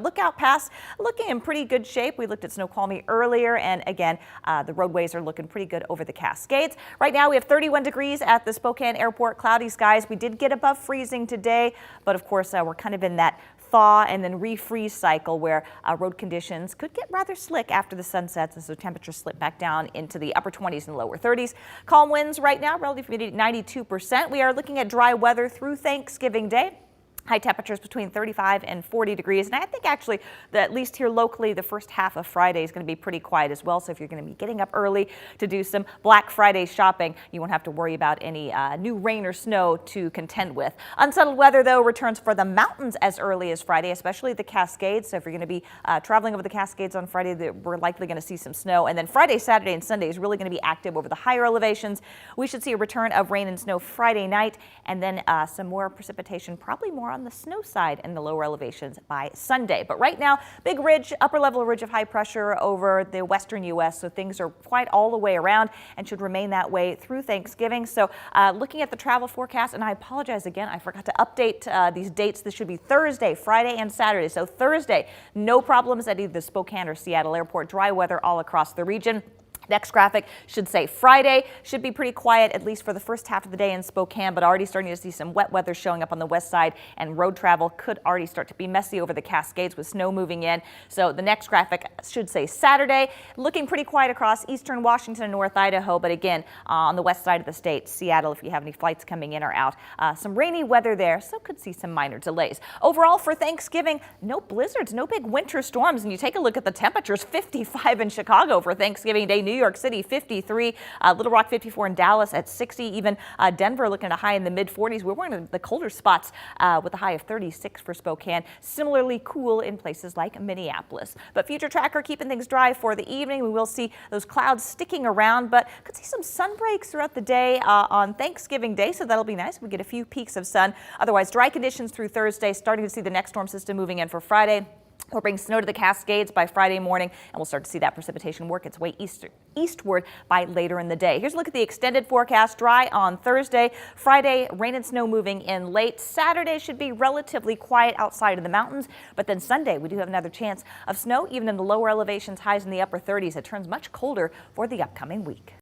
Lookout Pass looking in pretty good shape. We looked at Snoqualmie earlier, and again, the roadways are looking pretty good over the Cascades. Right now we have 31 degrees at the Spokane Airport, cloudy skies. We did get above freezing today, but of course we're kind of in that thaw and then refreeze cycle where road conditions could get rather slick after the sun sets, and so temperatures slip back down into the upper 20s and lower 30s. Calm winds right now, relative humidity 92%. We are looking at dry weather through Thanksgiving Day. High temperatures between 35 and 40 degrees. And I think actually that at least here locally, the first half of Friday is going to be pretty quiet as well. So if you're going to be getting up early to do some Black Friday shopping, you won't have to worry about any new rain or snow to contend with. Unsettled weather, though, returns for the mountains as early as Friday, especially the Cascades. So if you're going to be traveling over the Cascades on Friday, we're likely going to see some snow. And then Friday, Saturday, and Sunday is really going to be active over the higher elevations. We should see a return of rain and snow Friday night, and then some more precipitation, probably more on the snow side in the lower elevations by Sunday. But right now, big ridge, upper level ridge of high pressure over the western U.S. So things are quite all the way around and should remain that way through Thanksgiving. So looking at the travel forecast, and I apologize again, I forgot to update these dates. This should be Thursday, Friday, and Saturday. So Thursday, no problems at either Spokane or Seattle Airport. Dry weather all across the region. Next graphic should say Friday should be pretty quiet, at least for the first half of the day in Spokane, but already starting to see some wet weather showing up on the west side, and road travel could already start to be messy over the Cascades with snow moving in. So the next graphic should say Saturday, looking pretty quiet across eastern Washington and North Idaho, but again, on the west side of the state, Seattle, if you have any flights coming in or out, some rainy weather there, so could see some minor delays. Overall for Thanksgiving, no blizzards, no big winter storms, and you take a look at the temperatures, 55 in Chicago for Thanksgiving Day, New York City 53, Little Rock 54, and Dallas at 60. Even Denver looking at a high in the mid 40s. We're one of the colder spots with a high of 36 for Spokane. Similarly cool in places like Minneapolis. But future tracker keeping things dry for the evening. We will see those clouds sticking around, but could see some sun breaks throughout the day on Thanksgiving Day, so that'll be nice. We get a few peaks of sun. Otherwise, dry conditions through Thursday. Starting to see the next storm system moving in for Friday. We'll bring snow to the Cascades by Friday morning, and we'll start to see that precipitation work its way eastward by later in the day. Here's a look at the extended forecast. Dry on Thursday. Friday, rain and snow moving in late. Saturday should be relatively quiet outside of the mountains, but then Sunday we do have another chance of snow, even in the lower elevations, highs in the upper 30s. It turns much colder for the upcoming week.